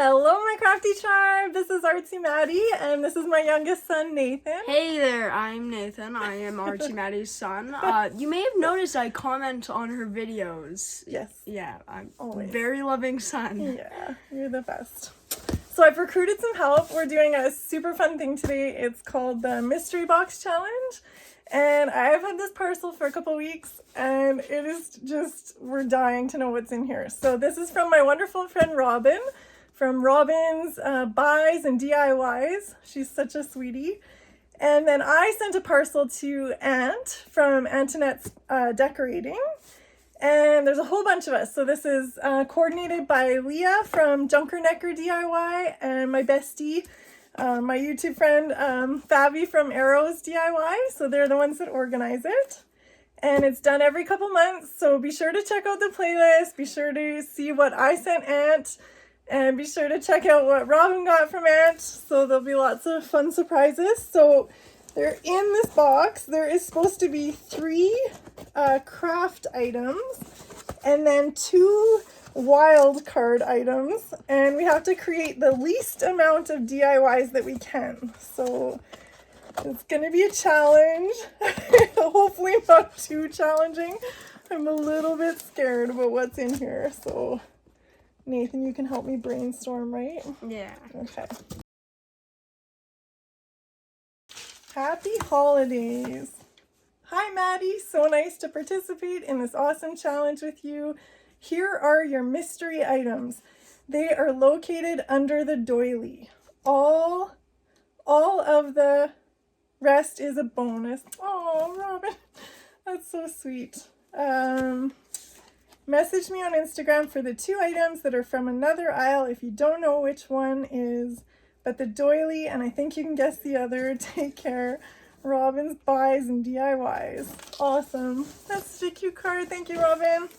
Hello, my crafty tribe. This is Artsy Maddie, and this is my youngest son, Nathan. Hey there, I'm Nathan. I am Artsy Maddie's son. You may have noticed I comment on her videos. Yes. Yeah, I'm Always. Very loving son. Yeah, you're the best. So I've recruited some help. We're doing a super fun thing today. It's called the Mystery Box Challenge. And I've had this parcel for a couple weeks, and it is just, we're dying to know what's in here. So this is from my wonderful friend Robin, from Robin's Buys and DIYs. She's such a sweetie. And then I sent a parcel to Ant from Antonette Decorating. And there's a whole bunch of us. So this is coordinated by Leah from Junkernecker DIY and my bestie, my YouTube friend, Favi from Arrows DIY. So they're the ones that organize it. And it's done every couple months. So be sure to check out the playlist. Be sure to see what I sent Ant. And be sure to check out what Robin got from Ant. So there'll be lots of fun surprises. So they're in this box. There is supposed to be 3 craft items and then 2 wild card items. And we have to create the least amount of DIYs that we can. So it's going to be a challenge. Hopefully not too challenging. I'm a little bit scared about what's in here. So Nathan, you can help me brainstorm, right? Yeah. Okay. Happy holidays. Hi, Maddie. So nice to participate in this awesome challenge with you. Here are your mystery items. They are located under the doily. All of the rest is a bonus. Oh, Robin, that's so sweet. Message me on Instagram for the 2 items that are from another aisle if you don't know which one is, but the doily, and I think you can guess the other. Take care. Robin's Buys and DIYs. Awesome. That's such a cute card. Thank you, Robin.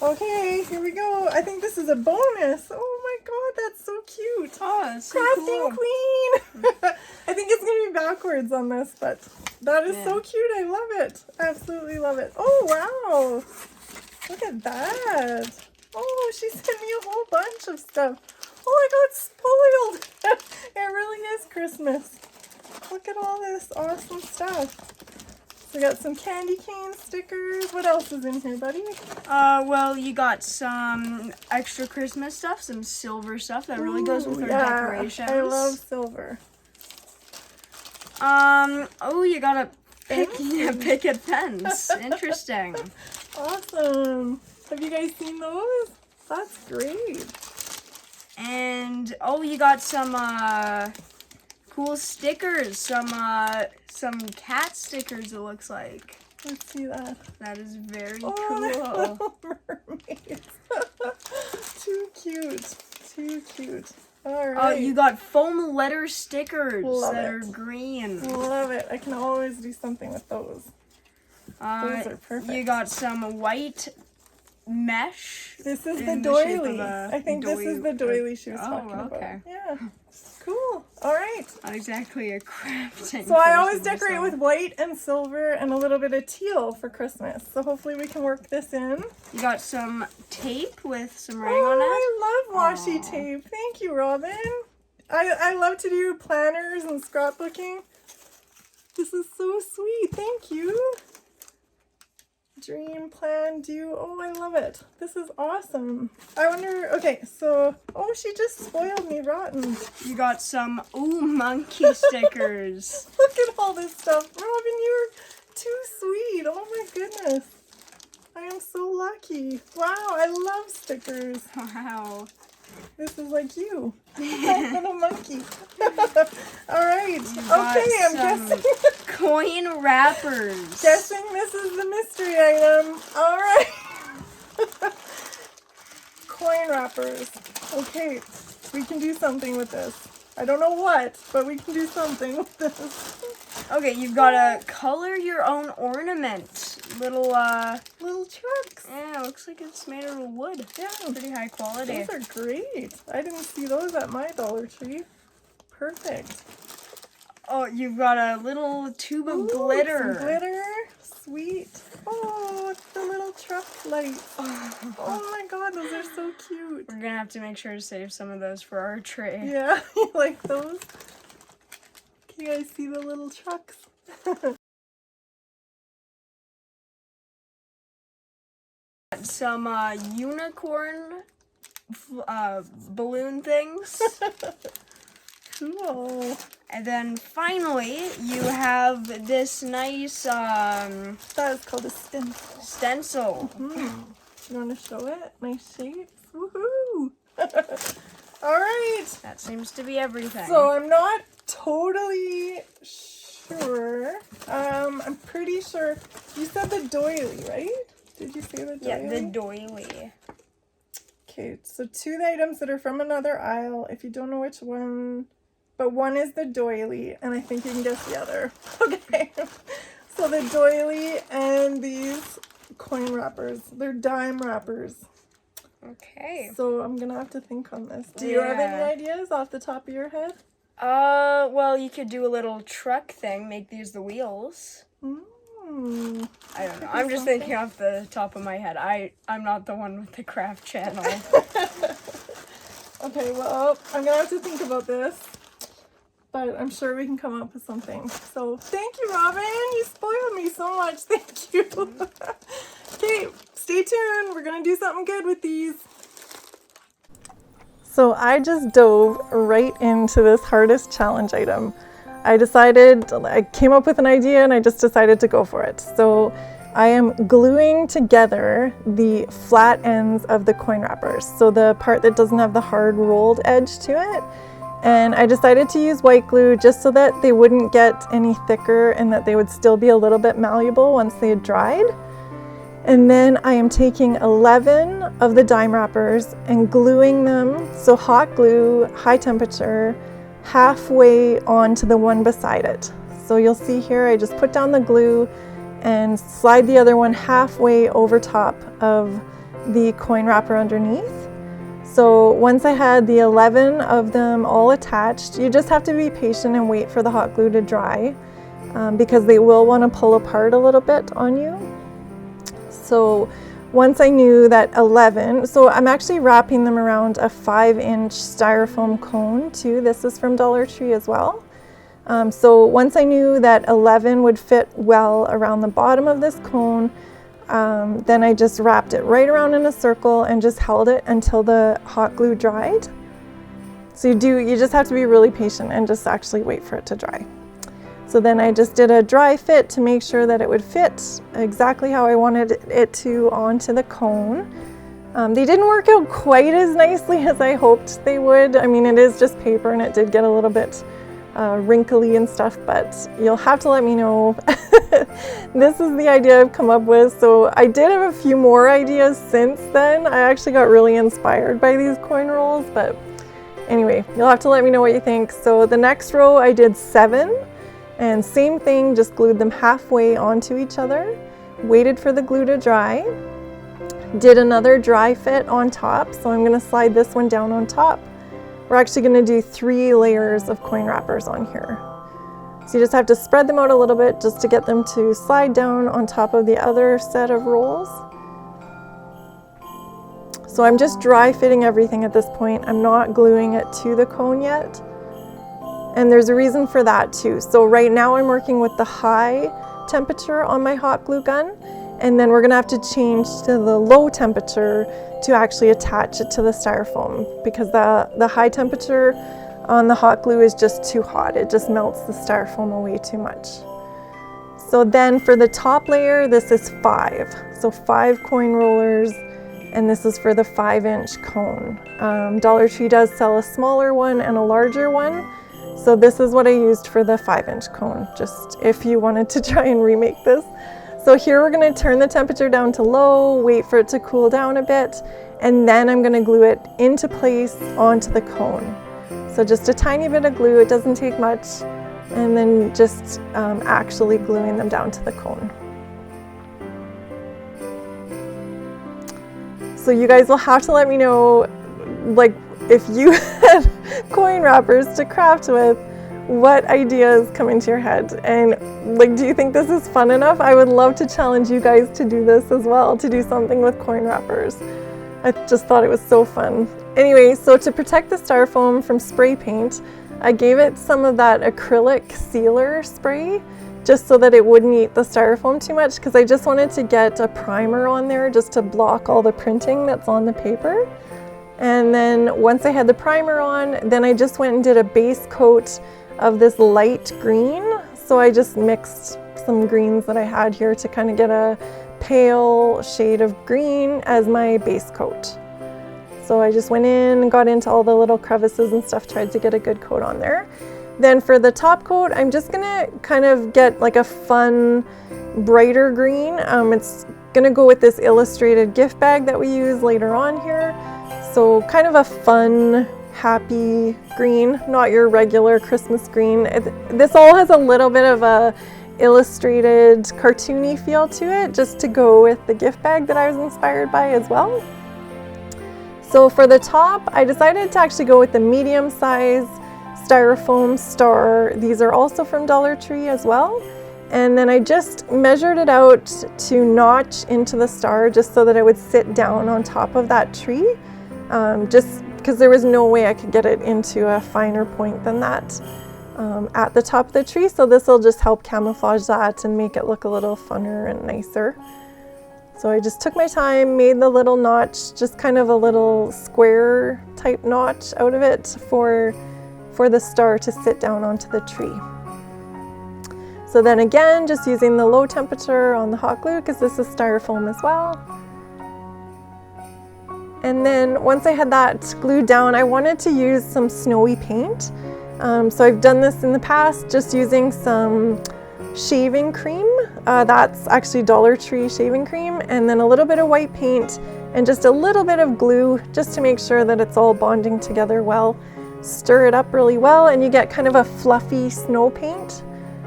Okay, here we go. I think this is a bonus. Oh my god, that's so cute. Oh, that's so Crafting cool. Queen. I think it's going to be backwards on this, but that is so cute. I love it. Absolutely love it. Oh, wow. Look at that. Oh, she sent me a whole bunch of stuff. Oh, I got spoiled. It really is Christmas. Look at all this awesome stuff. So we got some candy cane stickers. What else is in here, buddy? Well, you got some extra Christmas stuff, some silver stuff that really goes with our decorations. I love silver. Oh, you got a picket fence. Interesting. Awesome. Have you guys seen those? That's great. And oh, you got some cool stickers, some cat stickers, it looks like. Let's see that. That is very cool. Little mermaids. Too cute. Too cute. All right. You got foam letter stickers Love that it. are green. Love it. I can always do something with those. Those are perfect. You got some white mesh. This is the doily. I think this is the doily she was talking about. Okay. Yeah. Cool. All right. Not exactly a crafting. So I always decorate with white and silver and a little bit of teal for Christmas. So hopefully we can work this in. You got some tape with some writing on it. I love washi tape. Thank you, Robin. I love to do planners and scrapbooking. This is so sweet. Thank you. Dream plan do. Oh, I love it. This is awesome. I wonder, okay, so, oh, she just spoiled me rotten. You got some, monkey stickers. Look at all this stuff. Robin, you're too sweet. Oh my goodness. I am so lucky. Wow, I love stickers. Wow. This is like you. Little monkey. All right. Okay, I'm guessing. Coin wrappers. Guessing this is the mystery item. All right. Coin wrappers. Okay, we can do something with this. I don't know what, but we can do something with this. Okay, you've got to color your own ornament. Little trucks. Yeah, it looks like it's made out of wood. Yeah. Pretty high quality. Those are great. I didn't see those at my DollarTree. Perfect. Oh, you've got a little tube of glitter. Some glitter. sweet. Oh, it's the little truck lights. Oh my god, those are so cute. We're gonna have to make sure to save some of those for our tray. Yeah, you like those? Can you guys see the little trucks? Some unicorn balloon things. Cool. And then finally, you have this nice That is called a stencil. stencil. You want to show it? Nice shapes. Woohoo! All right. That seems to be everything. So I'm not totally sure. I'm pretty sure. You said the doily, right? Did you say the doily? Yeah, the doily. Okay, so 2 items that are from another aisle. If you don't know which one, but one is the doily, and I think you can guess the other. Okay. So the doily and these coin wrappers. They're dime wrappers. Okay. So I'm gonna have to think on this. Do you have any ideas off the top of your head? Well, you could do a little truck thing, make these the wheels. I don't know. I'm just thinking off the top of my head. I'm not the one with the craft channel. Okay, well, I'm gonna have to think about this, but I'm sure we can come up with something. So thank you, Robin. You spoiled me so much. Thank you. Okay, stay tuned. We're gonna do something good with these. So I just dove right into this hardest challenge item. I came up with an idea and I just decided to go for it. So I am gluing together the flat ends of the coin wrappers. So the part that doesn't have the hard rolled edge to it. And I decided to use white glue just so that they wouldn't get any thicker and that they would still be a little bit malleable once they had dried. And then I am taking 11 of the dime wrappers and gluing them, so hot glue, high temperature, halfway onto the one beside it. So you'll see here I just put down the glue and slide the other one halfway over top of the coin wrapper underneath. So once I had the 11 of them all attached, you just have to be patient and wait for the hot glue to dry because they will want to pull apart a little bit on you. So once I knew that 11, so I'm actually wrapping them around a 5-inch styrofoam cone too. This is from DollarTree as well. So once I knew that 11 would fit well around the bottom of this cone, then I just wrapped it right around in a circle and just held it until the hot glue dried. So you just have to be really patient and just actually wait for it to dry. So then I just did a dry fit to make sure that it would fit exactly how I wanted it to onto the cone. They didn't work out quite as nicely as I hoped they would. I mean, it is just paper and it did get a little bit wrinkly and stuff, but you'll have to let me know. This is the idea I've come up with. So I did have a few more ideas since then. I actually got really inspired by these coin rolls, but anyway, you'll have to let me know what you think. So the next row I did 7. And same thing, just glued them halfway onto each other, waited for the glue to dry, did another dry fit on top. So I'm gonna slide this one down on top. We're actually gonna do 3 layers of coin wrappers on here. So you just have to spread them out a little bit just to get them to slide down on top of the other set of rolls. So I'm just dry fitting everything at this point. I'm not gluing it to the cone yet. And there's a reason for that too. So right now I'm working with the high temperature on my hot glue gun, and then we're gonna have to change to the low temperature to actually attach it to the styrofoam, because the high temperature on the hot glue is just too hot. It just melts the styrofoam away too much. So then for the top layer, this is 5. So 5 coin rollers, and this is for the 5-inch cone. DollarTree does sell a smaller one and a larger one. So this is what I used for the 5-inch cone, just if you wanted to try and remake this. So here we're gonna turn the temperature down to low, wait for it to cool down a bit, and then I'm gonna glue it into place onto the cone. So just a tiny bit of glue, it doesn't take much, and then just actually gluing them down to the cone. So you guys will have to let me know, like, if you had coin wrappers to craft with, what ideas come into your head? And like, do you think this is fun enough? I would love to challenge you guys to do this as well, to do something with coin wrappers. I just thought it was so fun. Anyway, so to protect the styrofoam from spray paint, I gave it some of that acrylic sealer spray just so that it wouldn't eat the styrofoam too much, because I just wanted to get a primer on there just to block all the printing that's on the paper. And then once I had the primer on, then I just went and did a base coat of this light green. So I just mixed some greens that I had here to kind of get a pale shade of green as my base coat. So I just went in and got into all the little crevices and stuff, tried to get a good coat on there. Then for the top coat, I'm just gonna kind of get like a fun, brighter green. It's gonna go with this illustrated gift bag that we use later on here. So kind of a fun, happy green, not your regular Christmas green. This all has a little bit of a illustrated, cartoony feel to it, just to go with the gift bag that I was inspired by as well. So for the top, I decided to actually go with the medium size styrofoam star. These are also from DollarTree as well. And then I just measured it out to notch into the star just so that it would sit down on top of that tree. Just because there was no way I could get it into a finer point than that at the top of the tree. So this will just help camouflage that and make it look a little funner and nicer. So I just took my time, made the little notch, just kind of a little square type notch out of it for the star to sit down onto the tree. So then again, just using the low temperature on the hot glue, because this is styrofoam as well. And then once I had that glued down, I wanted to use some snowy paint. So I've done this in the past, just using some shaving cream. That's actually DollarTree shaving cream, and then a little bit of white paint and just a little bit of glue just to make sure that it's all bonding together well. Stir it up really well and you get kind of a fluffy snow paint.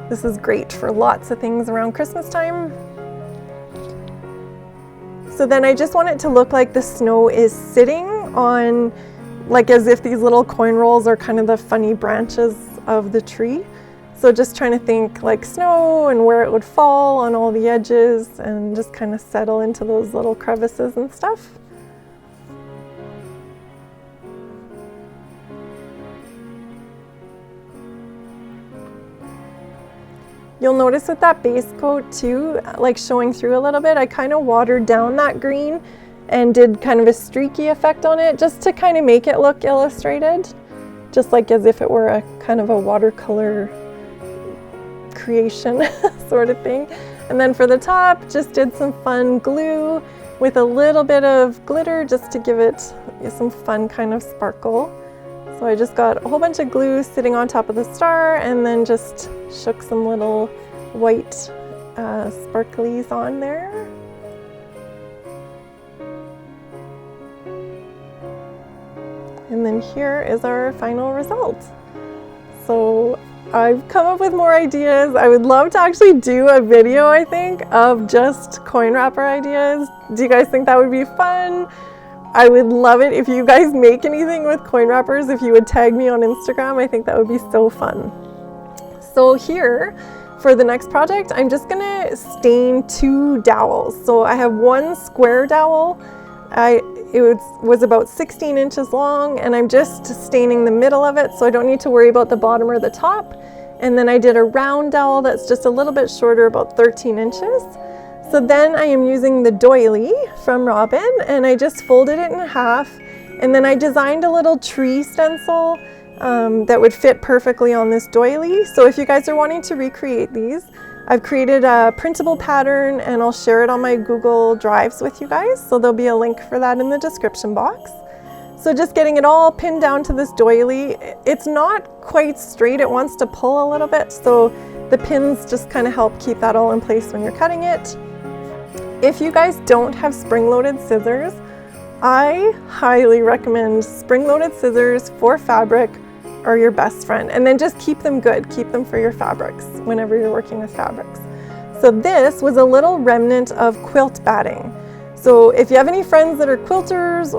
This is great for lots of things around Christmas time. So then I just want it to look like the snow is sitting on, like as if these little coin rolls are kind of the funny branches of the tree. So just trying to think like snow and where it would fall on all the edges and just kind of settle into those little crevices and stuff. You'll notice with that base coat too, like showing through a little bit, I kind of watered down that green and did kind of a streaky effect on it just to kind of make it look illustrated, just like as if it were a kind of a watercolor creation sort of thing. And then for the top, just did some fun glue with a little bit of glitter just to give it some fun kind of sparkle. So I just got a whole bunch of glue sitting on top of the star and then just shook some little white sparklies on there. And then here is our final result. So I've come up with more ideas. I would love to actually do a video, I think, of just coin wrapper ideas. Do you guys think that would be fun? I would love it if you guys make anything with coin wrappers, if you would tag me on Instagram. I think that would be so fun. So here, for the next project, I'm just gonna stain 2 dowels. So I have one square dowel. It was about 16 inches long, and I'm just staining the middle of it, so I don't need to worry about the bottom or the top. And then I did a round dowel that's just a little bit shorter, about 13 inches. So then I am using the doily from Robin, and I just folded it in half, and then I designed a little tree stencil that would fit perfectly on this doily. So if you guys are wanting to recreate these, I've created a printable pattern and I'll share it on my Google Drives with you guys. So there'll be a link for that in the description box. So just getting it all pinned down to this doily. It's not quite straight, it wants to pull a little bit. So the pins just kind of help keep that all in place when you're cutting it. If you guys don't have spring-loaded scissors, I highly recommend spring-loaded scissors for fabric are your best friend. And then just keep them good. Keep them for your fabrics whenever you're working with fabrics. So this was a little remnant of quilt batting. So if you have any friends that are quilters,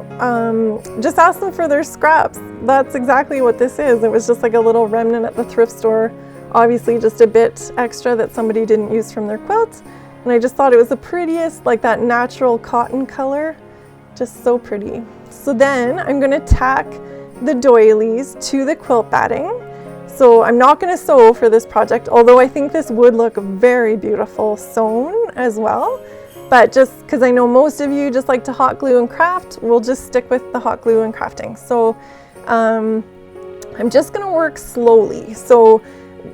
just ask them for their scraps. That's exactly what this is. It was just like a little remnant at the thrift store. Obviously just a bit extra that somebody didn't use from their quilt. And I just thought it was the prettiest, like that natural cotton color. Just so pretty. So then I'm gonna tack the doilies to the quilt batting. So I'm not gonna sew for this project, although I think this would look very beautiful sewn as well. But just because I know most of you just like to hot glue and craft, we'll just stick with the hot glue and crafting. So I'm just gonna work slowly. So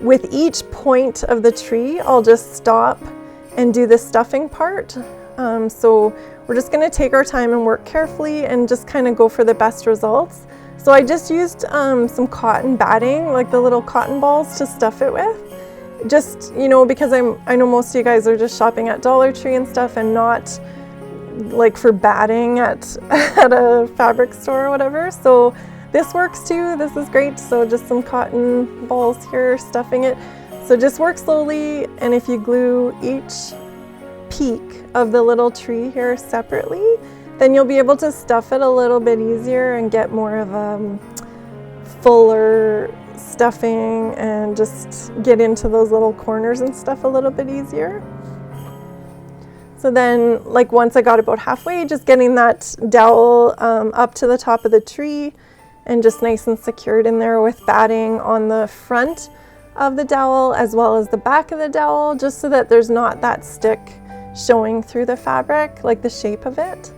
with each point of the tree, I'll just stop and do the stuffing part. So we're just gonna take our time and work carefully and just kind of go for the best results. So I just used some cotton batting, like the little cotton balls to stuff it with. Just, you know, because I know most of you guys are just shopping at DollarTree and stuff and not like for batting at a fabric store or whatever. So this works too. This is great. So just some cotton balls here, stuffing it. So just work slowly, and if you glue each peak of the little tree here separately, then you'll be able to stuff it a little bit easier and get more of a fuller stuffing and just get into those little corners and stuff a little bit easier. So then, like once I got about halfway, just getting that dowel up to the top of the tree and just nice and secured in there with batting on the front of the dowel as well as the back of the dowel, just so that there's not that stick showing through the fabric, like the shape of it.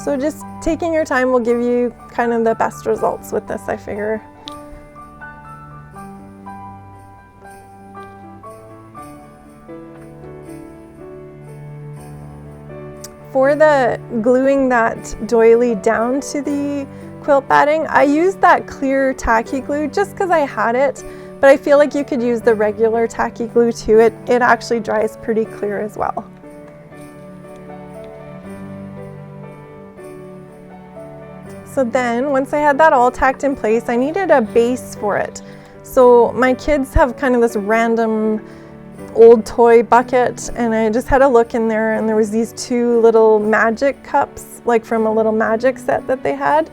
So just taking your time will give you kind of the best results with this, I figure. For the gluing that doily down to the quilt batting, I used that clear tacky glue just because I had it, but I feel like you could use the regular tacky glue too. It actually dries pretty clear as well. So then once I had that all tacked in place, I needed a base for it. So my kids have kind of this random old toy bucket, and I just had a look in there, and there was these two little magic cups, like from a little magic set that they had.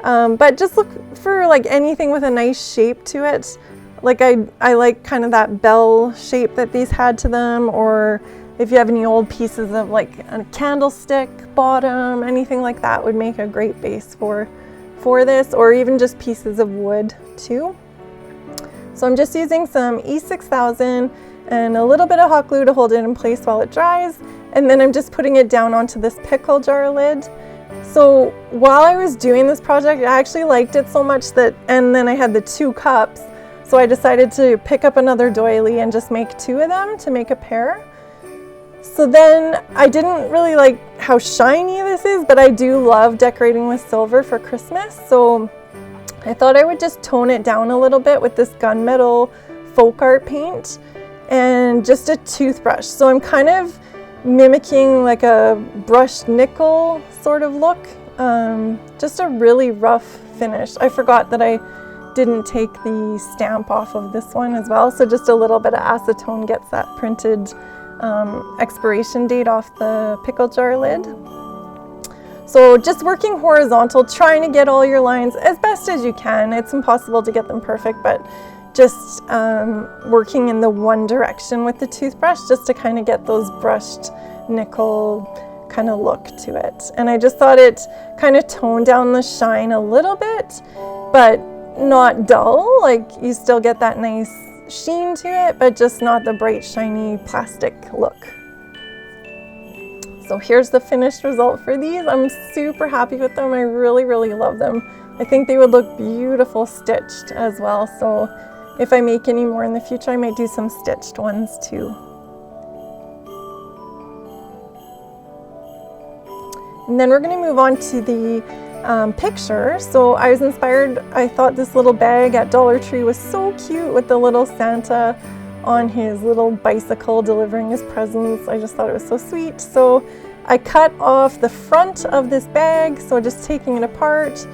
But just look for like anything with a nice shape to it. Like I like kind of that bell shape that these had to them, or if you have any old pieces of like a candlestick bottom, anything like that would make a great base for this, or even just pieces of wood too. So I'm just using some E6000 and a little bit of hot glue to hold it in place while it dries, and then I'm just putting it down onto this pickle jar lid. So while I was doing this project, I actually liked it so much that, and then I had the two cups, so I decided to pick up another doily and just make two of them to make a pair. So then I didn't really like how shiny this is, but I do love decorating with silver for Christmas. So I thought I would just tone it down a little bit with this gunmetal folk art paint and just a toothbrush. So I'm kind of mimicking like a brushed nickel sort of look, just a really rough finish. I forgot that I didn't take the stamp off of this one as well, so just a little bit of acetone gets that printed expiration date off the pickle jar lid. So just working horizontal, trying to get all your lines as best as you can. It's impossible to get them perfect, but just working in the one direction with the toothbrush just to kind of get those brushed nickel kind of look to it. And I just thought it kind of toned down the shine a little bit, but not dull. Like you still get that nice sheen to it, but just not the bright shiny plastic look. So here's the finished result for these. I'm super happy with them. I really love them. I think they would look beautiful stitched as well. So if I make any more in the future, I might do some stitched ones too. And then we're going to move on to the picture. So I was inspired. I thought this little bag at DollarTree was so cute with the little Santa on his little bicycle delivering his presents. I just thought it was so sweet. So I cut off the front of this bag. So just taking it apart,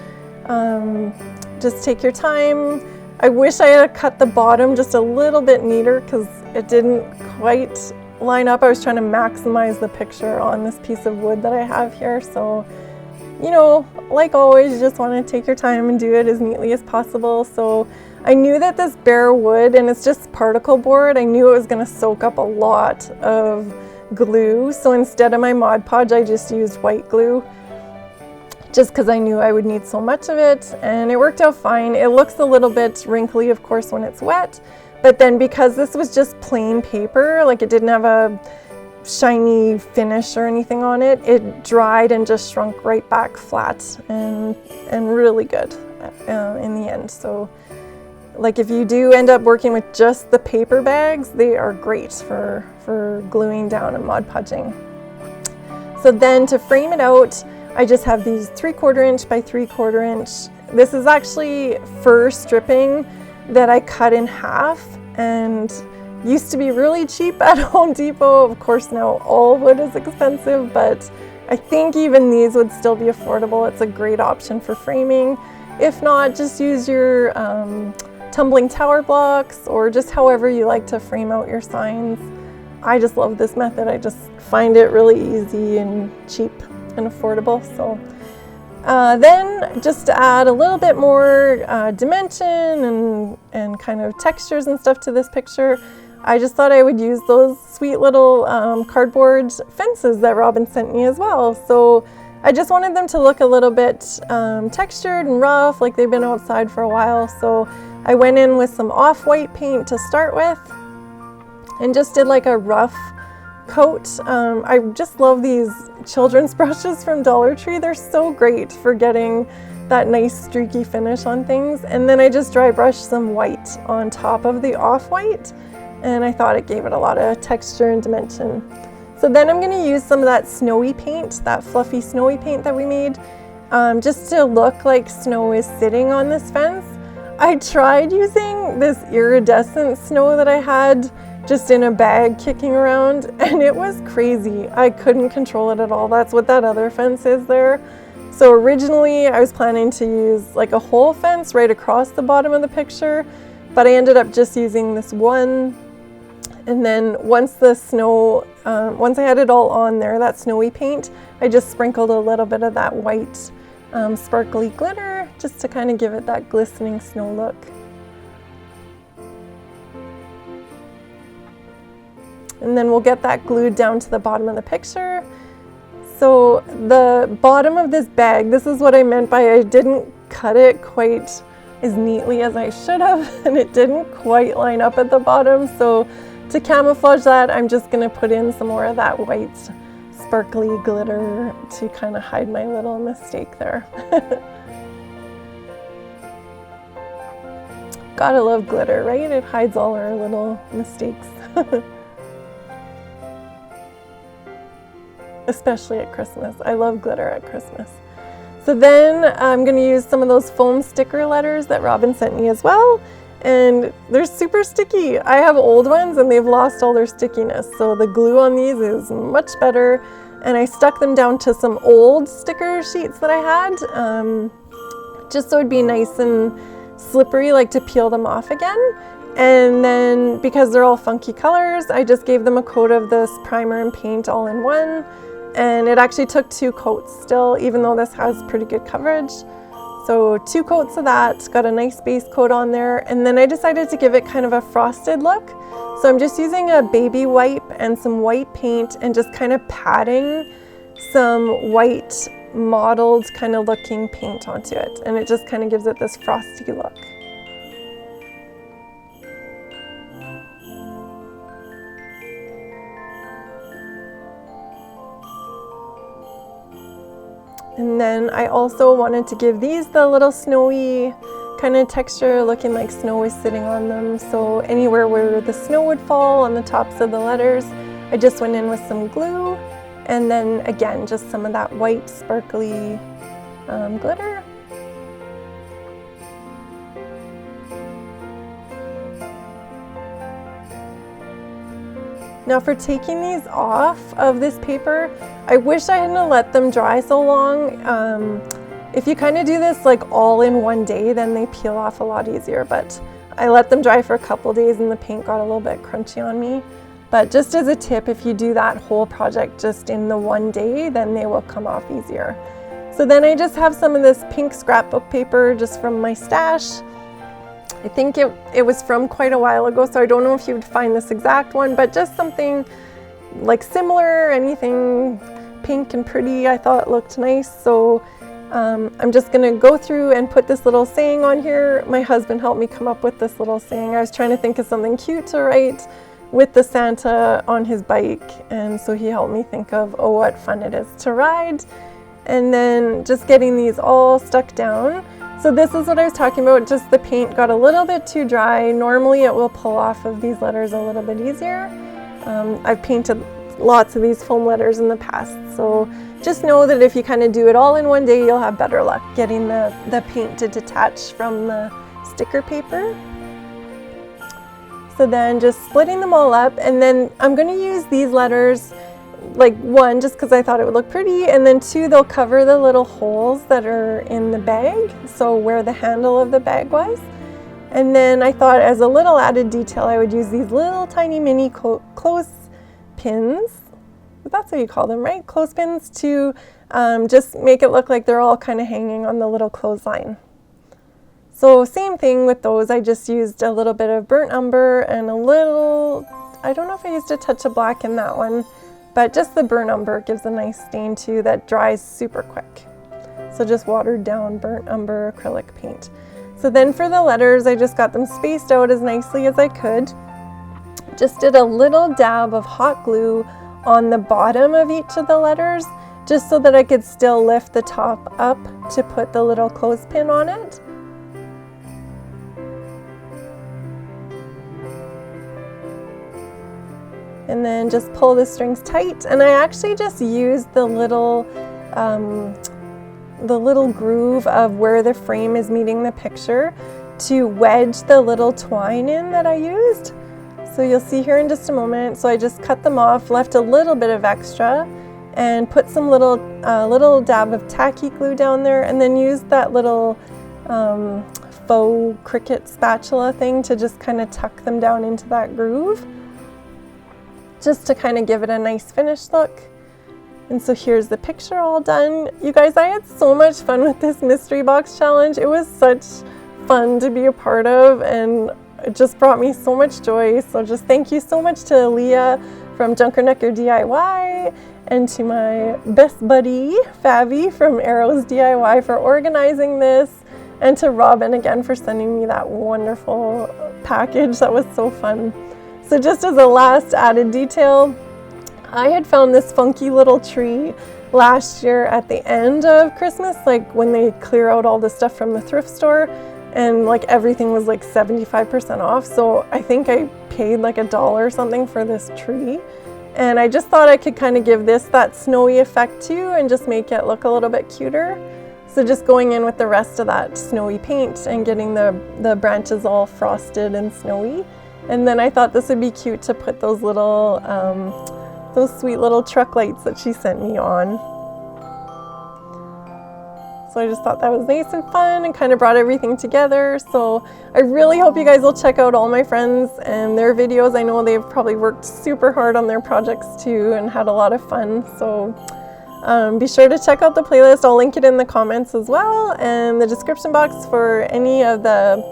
just take your time. I wish I had cut the bottom just a little bit neater because it didn't quite line up. I was trying to maximize the picture on this piece of wood that I have here. So, you know, like always, you just want to take your time and do it as neatly as possible. So I knew that this bare wood, and it's just particle board, I knew it was going to soak up a lot of glue. So instead of my Mod Podge, I just used white glue, just because I knew I would need so much of it, and it worked out fine. It looks a little bit wrinkly, of course, when it's wet, but then because this was just plain paper, like it didn't have a shiny finish or anything on it, it dried and just shrunk right back flat and really good in the end. So like if you do end up working with just the paper bags, they are great for gluing down and Mod Podging. So then to frame it out, I just have these 3/4 inch by 3/4 inch. This is actually fur stripping that I cut in half and used to be really cheap at Home Depot. Of course, now all wood is expensive, but I think even these would still be affordable. It's a great option for framing. If not, just use your tumbling tower blocks or just however you like to frame out your signs. I just love this method. I just find it really easy and cheap and affordable. So then just to add a little bit more dimension and kind of textures and stuff to this picture, I just thought I would use those sweet little cardboard fences that Robin sent me as well. So I just wanted them to look a little bit textured and rough, like they've been outside for a while. So I went in with some off-white paint to start with and just did like a rough coat. I just love these children's brushes from DollarTree. They're so great for getting that nice streaky finish on things. And then I just dry brushed some white on top of the off-white, and I thought it gave it a lot of texture and dimension. So then I'm going to use some of that snowy paint, that fluffy snowy paint that we made, just to look like snow is sitting on this fence. I tried using this iridescent snow that I had just in a bag kicking around, and it was crazy. I couldn't control it at all. That's what that other fence is there. So originally I was planning to use like a whole fence right across the bottom of the picture, but I ended up just using this one. And then once the snow, once I had it all on there, that snowy paint, I just sprinkled a little bit of that white sparkly glitter just to kind of give it that glistening snow look. And then we'll get that glued down to the bottom of the picture. So the bottom of this bag, this is what I meant by I didn't cut it quite as neatly as I should have, and it didn't quite line up at the bottom. So to camouflage that, I'm just gonna put in some more of that white sparkly glitter to kind of hide my little mistake there. Gotta love glitter, right? It hides all our little mistakes. Especially at Christmas. I love glitter at Christmas. So then I'm going to use some of those foam sticker letters that Robin sent me as well. And they're super sticky. I have old ones and they've lost all their stickiness. So the glue on these is much better. And I stuck them down to some old sticker sheets that I had, just so it'd be nice and slippery, like to peel them off again. And then because they're all funky colors, I just gave them a coat of this primer and paint all in one. And it actually took 2 coats still, even though this has pretty good coverage. So 2 coats of that, got a nice base coat on there. And then I decided to give it kind of a frosted look. So I'm just using a baby wipe and some white paint and just kind of patting some white mottled kind of looking paint onto it. And it just kind of gives it this frosty look. And then I also wanted to give these the little snowy kind of texture, looking like snow is sitting on them. So anywhere where the snow would fall on the tops of the letters, I just went in with some glue. And then again, just some of that white sparkly glitter. Now for taking these off of this paper, I wish I hadn't let them dry so long. If you kind of do this like all in one day, then they peel off a lot easier, but I let them dry for a couple days and the paint got a little bit crunchy on me. But just as a tip, if you do that whole project just in the one day, then they will come off easier. So then I just have some of this pink scrapbook paper just from my stash. I think it was from quite a while ago, so I don't know if you would find this exact one, but just something like similar, anything pink and pretty I thought looked nice. So I'm just gonna go through and put this little saying on here. My husband helped me come up with this little saying. I was trying to think of something cute to write with the Santa on his bike, and so he helped me think of, oh, what fun it is to ride. And then just getting these all stuck down. So this is what I was talking about, just the paint got a little bit too dry. Normally it will pull off of these letters a little bit easier. I've painted lots of these foam letters in the past, so just know that if you kind of do it all in one day, you'll have better luck getting the paint to detach from the sticker paper. So then just splitting them all up, and then I'm going to use these letters, like one, just because I thought it would look pretty, and then two, they'll cover the little holes that are in the bag, so where the handle of the bag was. And then I thought as a little added detail, I would use these little tiny mini clothespins, that's what you call them, right? Clothespins, to just make it look like they're all kind of hanging on the little clothesline. So same thing with those, I just used a little bit of burnt umber and a little, I don't know if I used a touch of black in that one, but just the burnt umber gives a nice stain too that dries super quick. So just watered down burnt umber acrylic paint. So then for the letters, I just got them spaced out as nicely as I could. Just did a little dab of hot glue on the bottom of each of the letters, just so that I could still lift the top up to put the little clothespin on it. And then just pull the strings tight, and I actually just used the little groove of where the frame is meeting the picture to wedge the little twine in that I used. So you'll see here in just a moment. So I just cut them off, left a little bit of extra, and put some little dab of tacky glue down there, and then used that little faux Cricut spatula thing to just kind of tuck them down into that groove, just to kind of give it a nice finished look. And so here's the picture all done. You guys, I had so much fun with this mystery box challenge. It was such fun to be a part of, and it just brought me so much joy. So just thank you so much to Leah from Junkernecker DIY, and to my best buddy Favi from Arrows DIY for organizing this, and to Robin again for sending me that wonderful package. That was so fun. So just as a last added detail, I had found this funky little tree last year at the end of Christmas, like when they clear out all the stuff from the thrift store, and like everything was like 75% off. So I think I paid like $1 or something for this tree. And I just thought I could kind of give this that snowy effect too, and just make it look a little bit cuter. So just going in with the rest of that snowy paint and getting the branches all frosted and snowy. And then I thought this would be cute to put those little, those sweet little truck lights that she sent me on. So I just thought that was nice and fun, and kind of brought everything together. So I really hope you guys will check out all my friends and their videos. I know they've probably worked super hard on their projects too and had a lot of fun. So be sure to check out the playlist. I'll link it in the comments as well, and the description box for any of the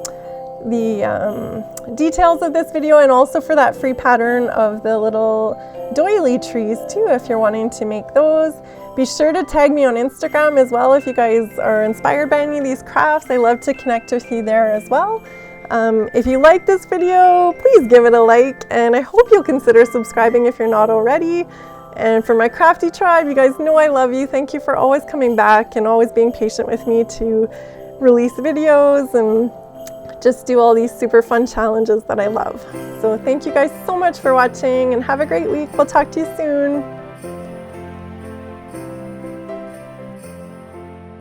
details of this video, and also for that free pattern of the little doily trees too, if you're wanting to make those. Be sure to tag me on Instagram as well if you guys are inspired by any of these crafts. I love to connect with you there as well. If you like this video, please give it a like, and I hope you'll consider subscribing if you're not already. And for my crafty tribe, you guys know I love you. Thank you for always coming back and always being patient with me to release videos and just do all these super fun challenges that I love. So thank you guys so much for watching, and have a great week. We'll talk to you soon.